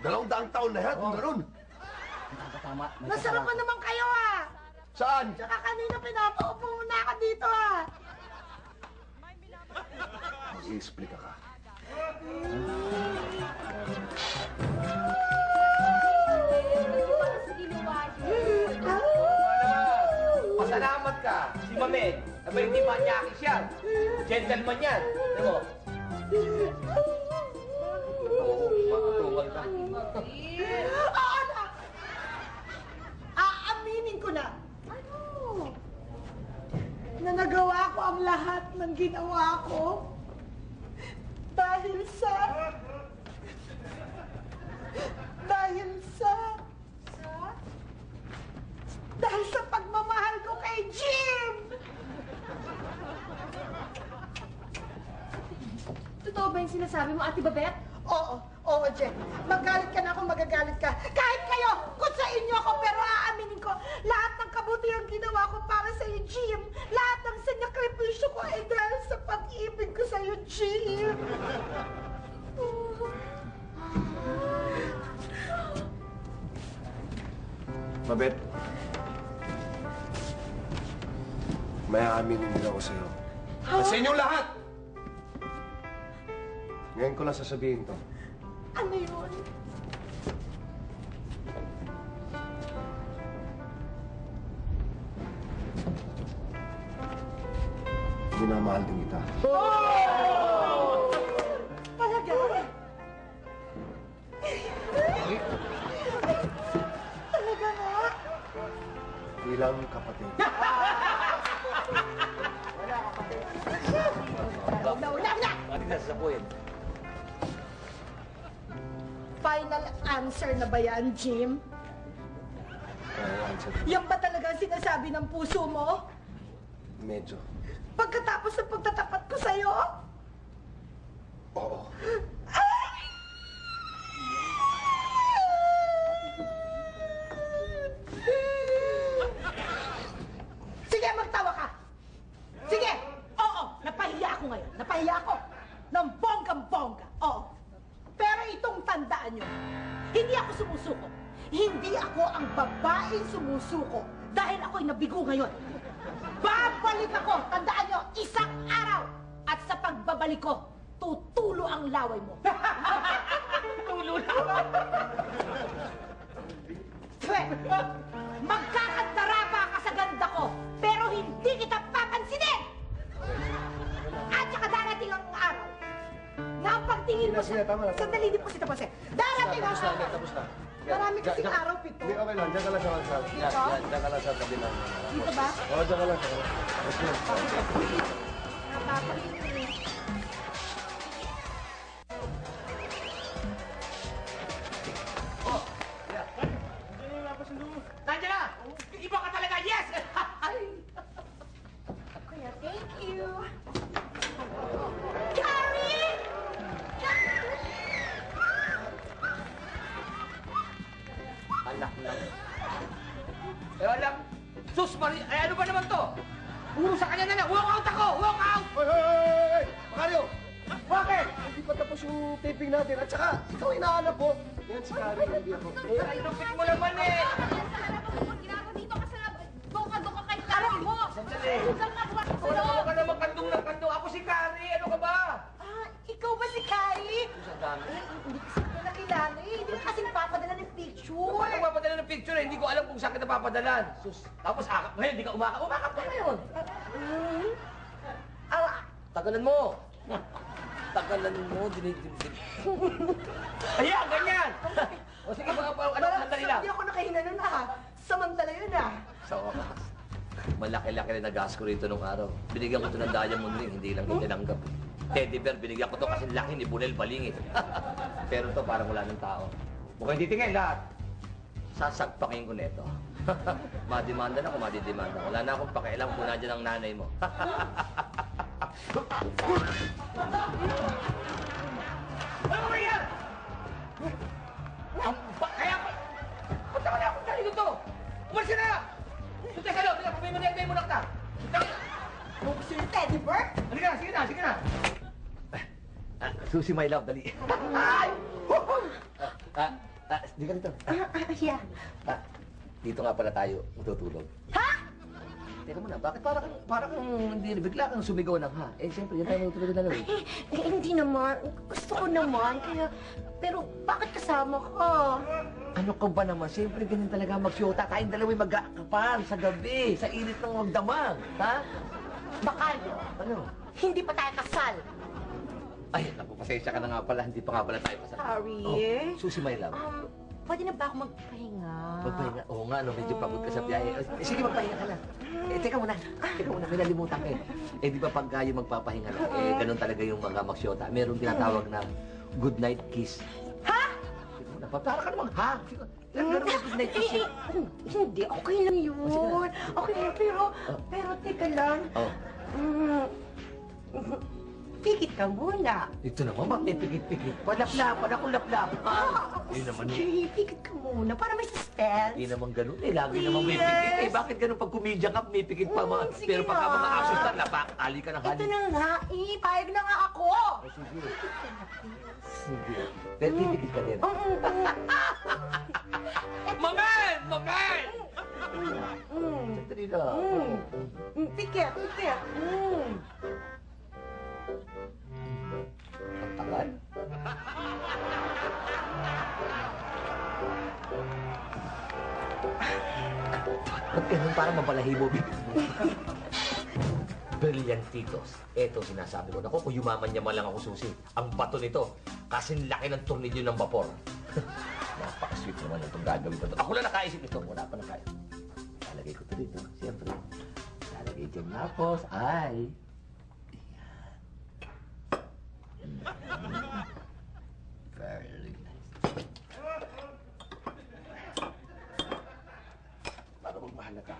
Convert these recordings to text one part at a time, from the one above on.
200 taon na yan, kung gano'n. Tama. Nasarapan naman kayo, ah! Saan? Tsaka kanina pinapaupo muna ka dito, ah! Mag-i-explica ka. Pasalamat ka. Si Mamed. Aba, hindi manyakis yan. Gentleman yan. Ano mo? Oo, makatungal ka. Oo na! Aaminin ko na. Ano? Na nagawa ko ang lahat ng ginawa ko dahil sa pagmamahal ko kay Jim! Totoo ba yung sinasabi mo, Ate Babette? Oo, Jen. Magalit ka na ako, magagalit ka. Kahit kayo, kung sa inyo ako, pero aaminin ko, lahat ng kabutihan ginawa ko para sa iyo, Jim. Lahat ng sinakripisyo ko ay dahil sa pag-ibig ko sa iyo, Jim. Mabet, may aaminin din ako sa'yo. At sa inyong lahat! Ngayon ko lang sasabihin to. Ano yun? Minamahal din kita. Talaga? Talaga nga? Bilang kapatid. Wala! Bakit nasasapuin? Final answer na ba yan, Jim? Answer. Yan ba talaga ang sinasabi ng puso mo? Medyo. Pagkatapos ng pagtatapat ko sa'yo? Oo. Sige, magtawa ka! Sige! Oo, napahiya ako ngayon. Napahiya ako. Ng bonggang-bongga. Oo. Pero itong tandaan nyo, hindi ako sumusuko. Hindi ako ang babaeng sumusuko dahil ako'y nabigo ngayon. Babalik ako, tandaan nyo, isang araw. At sa pagbabalik ko, tutulo ang laway mo. Tulo laway? Magkakadarapa ka sa ganda ko, pero hindi kita papansinin! At saka darating ang araw na ang pagtingin mo Sige, tama na. Sandali, di po si tapos eh. Darating ang araw. Tapos na. Marami kasing araw, Pito. Hindi, okay lang. Diyan ka lang sa kalsada. Diyan ka lang sa tabi ng... Dito ba? Oo, diyan ka lang. Tapos na. Napapatingin eh. Nandiyan na! Iba ka talaga, yes! Kuya, thank you. Carrie! Anak lang. Alam, sus, eh ano ba naman to? Puro sa kanya na lang. Walk out ako! Walk out! Hoy! Macario! Bakit? Hindi pa tapos yung taping natin. At saka, ikaw inaanap mo. Yan si Karen, hindi ako. Ay, lupit mo naman eh! Sandali! Wala ka naman kandong ng kandong. Ako si Carrie. Ano ka ba? Ah, ikaw ba si Carrie? Sa dami. Hindi kasi ko nakilala eh. Hindi ka kasing papadala ng picture. Ano papadala ng picture eh? Hindi ko alam kung saan kita papadalan. Sus. Tapos akap ngayon, hindi ka umakap. Umakap ka ngayon. Tagalan mo. Tagalan mo. Dinidimdim. Ayan, ganyan. O sige, ano, sandali lang. Hindi ako nakahinga nun ah. Samantala yun ah. Sa wakas. Malaki-laki rin na gas ko rito nung araw. Binigyan ko ito ng diamond ring, hindi lang tinanggap. Teddy bear, binigyan ko ito kasi laki ni Bunel Baling eh. Pero ito parang wala ng tao. Mukhang titingin lahat. Sasagpakin ko nito. Madimanda na ako, madidimanda. Wala na akong pakialam kung nandiyan ang nanay mo. Ano ba yan? Kaya pa... Punta ka na akong dali dito! Umalis ka na! Teka, Lo! Teka, pabay mo na kita! Ano gusto yung teddy bear? Halika na! Sige na! Sige na! Susi, my love, dali. Ay! Di ka dito. Yeah. Dito nga pala tayo matutulog. Ha? Teka muna, bakit para kang hindi bigla kang sumigaw ng ha? Eh, siyempre, yan tayo matutulog na lang. Hindi naman. Gusto ko naman. Kaya, pero bakit kasama ka? Ano ka ba naman? Siyempre, ganyan talaga magsyota. Tayong dalawa'y mag-aakapal sa gabi, sa init ng magdamag. Ha? Bakalyo, Ano? hindi pa tayo kasal. Ay, naku, pasensya ka na nga pala. Hindi pa nga pala tayo pasal. Sorry. Oh, Susi, my love. Pwede na ba ako magpahinga? Magpahinga. Oo nga, no, medyo pagod ka sa biyahe. Sige, magpahinga ka na. Teka muna. May nalimutan ka eh. Di ba pag kayo magpapahinga lang, ganun talaga yung mga magsyota. Merong tinatawag na good night kiss. Ha? Teka muna, para ka namang ha? Meron may good night kiss eh. Hindi, okay lang yun. Okay lang, pero teka lang. Oh. Pikit ka muna. Ito naman, bakit may pikit-pikit? Palaplapan, ako laplapan. Yun naman eh. Sige, pikit ka muna para may suspense. Hindi naman ganun eh. Lagi naman may pikit eh. Bakit ganun pag kumedya ka, may pikit pa mga... Sige Pero pagka na. mga asos na, ali ka ng hali. Ito na nga, payag na nga ako. Sige. Sige. Pero pipikit ka din. Mamen! Mamen! Sandali na. Pikit. Ang tagal. Ba't ganun parang mabalahibo bibig mo? Brillantitos. Eto sinasabi ko. Naku, kung yumaman-yaman lang ako, Susi. Ang bato nito, kasing laki ng tornilyo ng vapor. Napaka-sweet naman itong gagawin ko. Ako lang nakaisip ito. Wala pa nakaisip. Lalagay ko ito dito. Siyempre. Lalagay dyan tapos. Ay. Very nice. Para magmahal ka.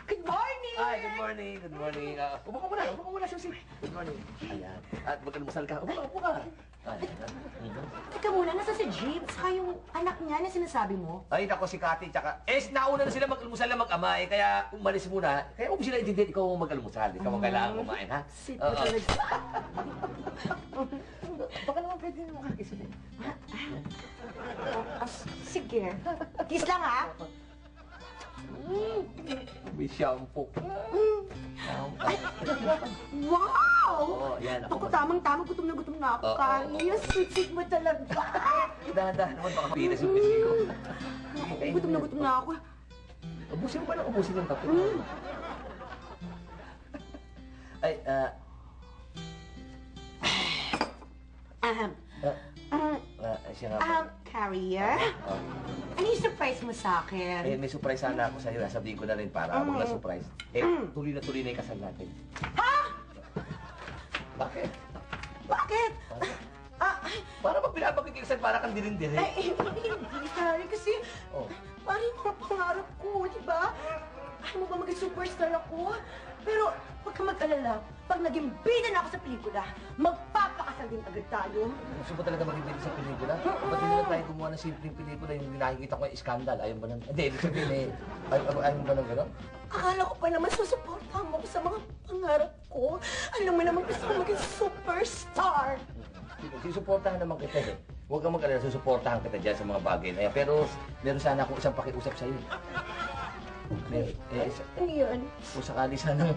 Good morning! Hi, good morning, good morning. Upo ka muna, Susi. Good morning. Ayan. At mag-almusal ka. Upo ka. Teka muna, nasa si Jeep, saka yung anak niya na sinasabi mo? Ay, nako si Kati, tsaka... nauna na sila mag-almusal na mag-ama, kaya umalis muna. Kaya kung sila intindihan, ikaw ang mag-almusal. Ikaw ang kailangan kumain, ha? Sit mo talaga. Baka naman pwede naman kakisip eh. Sige. Kiss lang, ha? May shampoo. Wow! Oo, yan. Ako tamang-tama, gutom na ako. Kaya, sweet mo talaga. Dahan-dahan naman, baka pinas yung bisig ko. Gutom na ako. Ubusin mo ba na ubusin yung kape? Ay, siya nga ba? Carrier? Ano yung surprise mo sa akin? May surprise sana ako sa'yo. Sabihin ko na rin para wag na surprise. Tuloy na yung kasal natin. Ha? Bakit? Bakit? Para pag pinapakikiksan, para kang dirindiri. Hindi, Carrie, kasi Oh. parang yung mga pangarap ko, di ba? Ayaw mo ba maging superstar ako? Pero huwag ka mag-alala. Pag naging bida na ako sa pelikula, magpapakasal din agad tayo. Gusto mo talaga magibili sa pelikula? Ba't hindi na tayo gumawa ng simpleng pelikula yung nakikita ko yung skandal? Ayaw ba nang... Hindi, ibig sabihin eh. Ayaw ba nang gano'n? Akala ko pa naman susuportahan mo ko sa mga pangarap ko. Alam mo naman gusto ko maging superstar. Susuportahan naman kita eh. Huwag kang mag-alala, susuportahan kita dyan sa mga bagay na yan. Pero meron sana akong isang pakiusap sa'yo. Ano yun? Kung sakali sana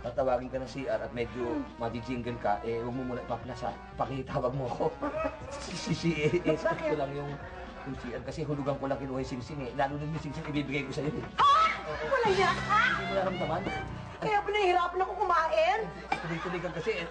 tatawagin ka ng CR at medyo madi-jingle ka, huwag mo muna ipapalasa. Pakitawag mo ako. Sakit ko lang yung CR kasi hulugan ko lang kinuha yung singsing eh. Lalo na yung singsing ibibigay ko sa'yo eh. Wala yan, ha? Hindi mo naramdaman. Kaya pa nahihirapan ako kumain. Tuloy-tuloy ka kasi eh.